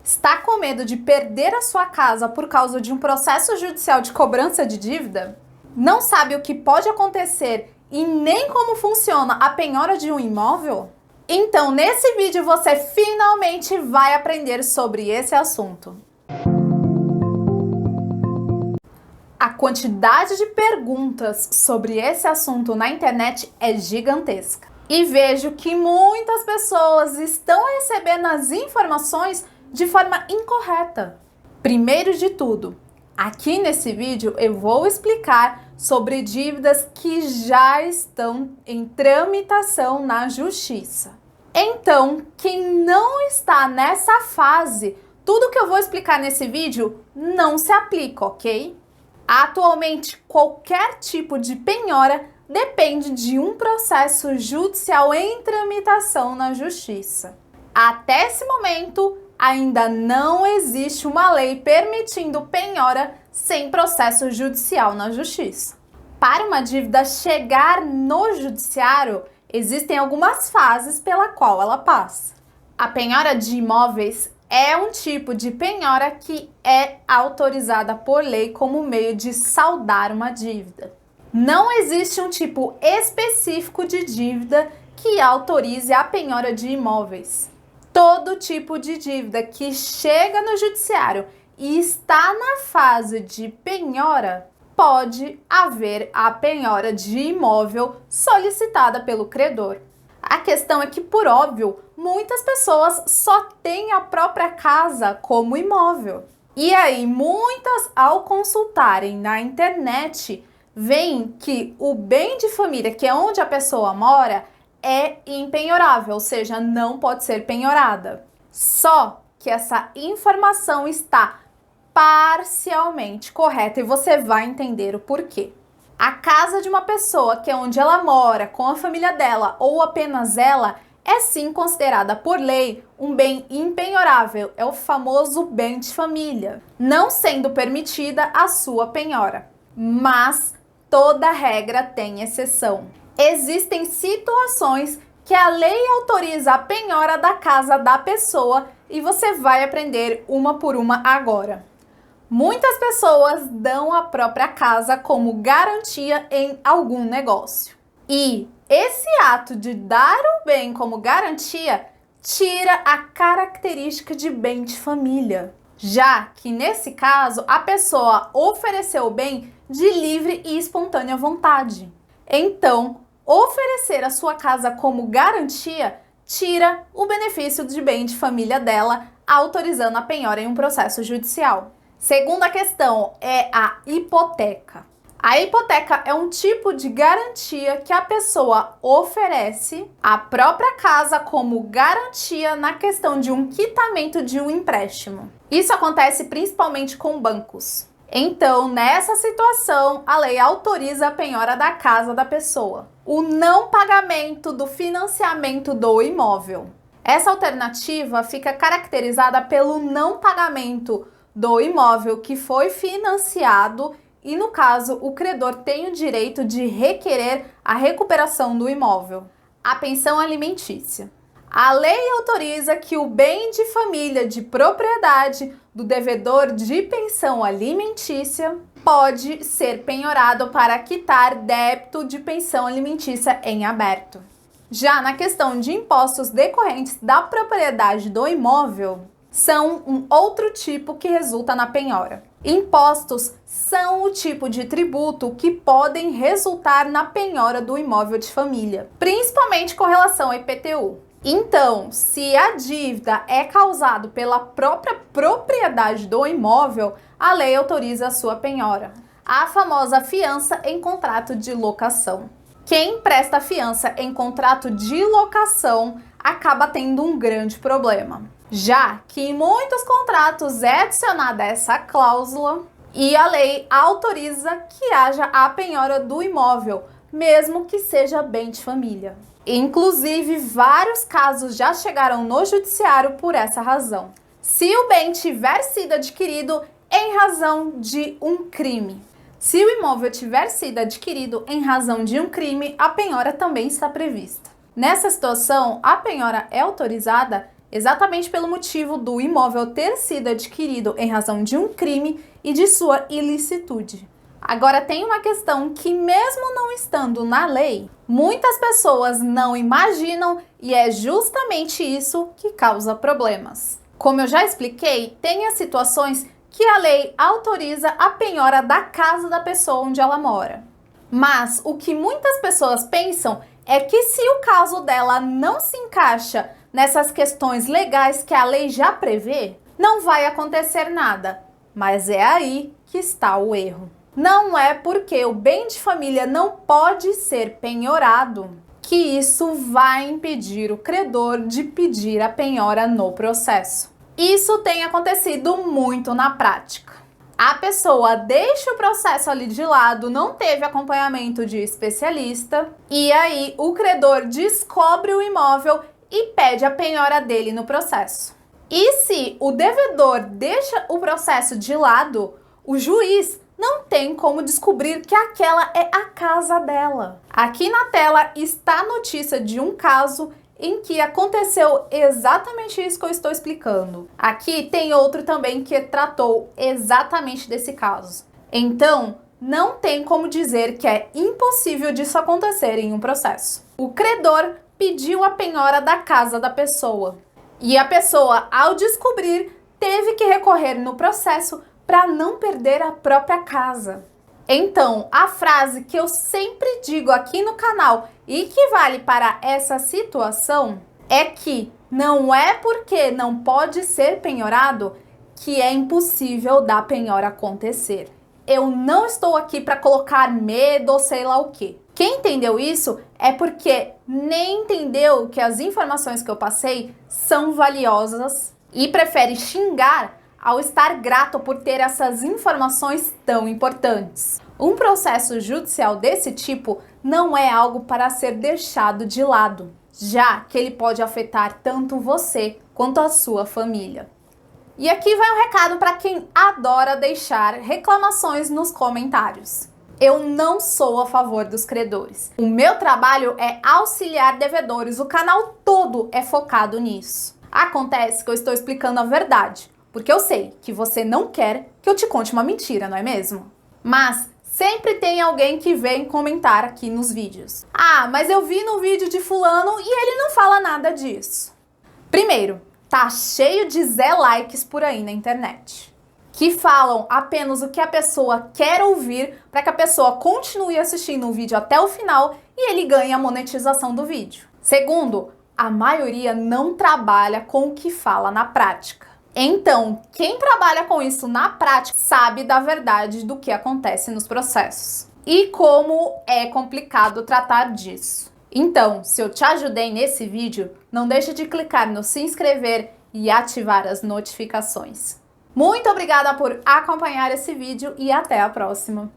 Está com medo de perder a sua casa por causa de um processo judicial de cobrança de dívida? Não sabe o que pode acontecer e nem como funciona a penhora de um imóvel? Então, nesse vídeo você finalmente vai aprender sobre esse assunto. A quantidade de perguntas sobre esse assunto na internet é gigantesca. E vejo que muitas pessoas estão recebendo as informações de forma incorreta. Primeiro de tudo, aqui nesse vídeo eu vou explicar sobre dívidas que já estão em tramitação na justiça. Então, quem não está nessa fase, tudo que eu vou explicar nesse vídeo não se aplica, ok? Atualmente, qualquer tipo de penhora depende de um processo judicial em tramitação na justiça. Até esse momento, ainda não existe uma lei permitindo penhora sem processo judicial na justiça. Para uma dívida chegar no judiciário, existem algumas fases pela qual ela passa. A penhora de imóveis é um tipo de penhora que é autorizada por lei como meio de saldar uma dívida. Não existe um tipo específico de dívida que autorize a penhora de imóveis. Todo tipo de dívida que chega no judiciário e está na fase de penhora, pode haver a penhora de imóvel solicitada pelo credor. A questão é que, por óbvio, muitas pessoas só têm a própria casa como imóvel. E aí, muitas, ao consultarem na internet, veem que o bem de família, que é onde a pessoa mora, é impenhorável, ou seja, não pode ser penhorada. Só que essa informação está parcialmente correta e você vai entender o porquê. A casa de uma pessoa, que é onde ela mora, com a família dela ou apenas ela, é sim considerada por lei um bem impenhorável, é o famoso bem de família, não sendo permitida a sua penhora. Mas toda regra tem exceção. Existem situações que a lei autoriza a penhora da casa da pessoa e você vai aprender uma por uma agora. Muitas pessoas dão a própria casa como garantia em algum negócio. E esse ato de dar o bem como garantia tira a característica de bem de família, já que nesse caso a pessoa ofereceu o bem de livre e espontânea vontade. Então, oferecer a sua casa como garantia tira o benefício de bem de família dela, autorizando a penhora em um processo judicial. Segunda questão é a hipoteca. A hipoteca é um tipo de garantia que a pessoa oferece à própria casa como garantia na questão de um quitamento de um empréstimo. Isso acontece principalmente com bancos. Então, nessa situação, a lei autoriza a penhora da casa da pessoa. O não pagamento do financiamento do imóvel. Essa alternativa fica caracterizada pelo não pagamento do imóvel que foi financiado e, no caso, o credor tem o direito de requerer a recuperação do imóvel. A pensão alimentícia. A lei autoriza que o bem de família de propriedade do devedor de pensão alimentícia pode ser penhorado para quitar débito de pensão alimentícia em aberto. Já na questão de impostos decorrentes da propriedade do imóvel, são um outro tipo que resulta na penhora. Impostos são o tipo de tributo que podem resultar na penhora do imóvel de família, principalmente com relação ao IPTU. Então, se a dívida é causada pela própria propriedade do imóvel, a lei autoriza a sua penhora. A famosa fiança em contrato de locação. Quem presta fiança em contrato de locação acaba tendo um grande problema, já que em muitos contratos é adicionada essa cláusula e a lei autoriza que haja a penhora do imóvel, mesmo que seja bem de família. Inclusive, vários casos já chegaram no judiciário por essa razão. Se o bem tiver sido adquirido em razão de um crime. Se o imóvel tiver sido adquirido em razão de um crime, a penhora também está prevista. Nessa situação, a penhora é autorizada exatamente pelo motivo do imóvel ter sido adquirido em razão de um crime e de sua ilicitude. Agora tem uma questão que, mesmo não estando na lei, muitas pessoas não imaginam e é justamente isso que causa problemas. Como eu já expliquei, tem as situações que a lei autoriza a penhora da casa da pessoa onde ela mora. Mas o que muitas pessoas pensam é que se o caso dela não se encaixa nessas questões legais que a lei já prevê, não vai acontecer nada. Mas é aí que está o erro. Não é porque o bem de família não pode ser penhorado que isso vai impedir o credor de pedir a penhora no processo. Isso tem acontecido muito na prática. A pessoa deixa o processo ali de lado, não teve acompanhamento de especialista, e aí o credor descobre o imóvel e pede a penhora dele no processo. E se o devedor deixa o processo de lado, o juiz não tem como descobrir que aquela é a casa dela. Aqui na tela está a notícia de um caso em que aconteceu exatamente isso que eu estou explicando. Aqui tem outro também que tratou exatamente desse caso. Então, não tem como dizer que é impossível disso acontecer em um processo. O credor pediu a penhora da casa da pessoa. E a pessoa, ao descobrir, teve que recorrer no processo para não perder a própria casa. Então, a frase que eu sempre digo aqui no canal e que vale para essa situação é que não é porque não pode ser penhorado que é impossível da penhora acontecer. Eu não estou aqui para colocar medo ou sei lá o quê. Quem entendeu isso é porque nem entendeu que as informações que eu passei são valiosas e prefere xingar ao estar grato por ter essas informações tão importantes. Um processo judicial desse tipo não é algo para ser deixado de lado, já que ele pode afetar tanto você quanto a sua família. E aqui vai um recado para quem adora deixar reclamações nos comentários. Eu não sou a favor dos credores. O meu trabalho é auxiliar devedores, o canal todo é focado nisso. Acontece que eu estou explicando a verdade, porque eu sei que você não quer que eu te conte uma mentira, não é mesmo? Mas sempre tem alguém que vem comentar aqui nos vídeos. Ah, mas eu vi no vídeo de fulano e ele não fala nada disso. Primeiro, tá cheio de Zé Likes por aí na internet, que falam apenas o que a pessoa quer ouvir para que a pessoa continue assistindo o vídeo até o final e ele ganhe a monetização do vídeo. Segundo, a maioria não trabalha com o que fala na prática. Então, quem trabalha com isso na prática sabe da verdade do que acontece nos processos e como é complicado tratar disso. Então, se eu te ajudei nesse vídeo, não deixe de clicar no se inscrever e ativar as notificações. Muito obrigada por acompanhar esse vídeo e até a próxima!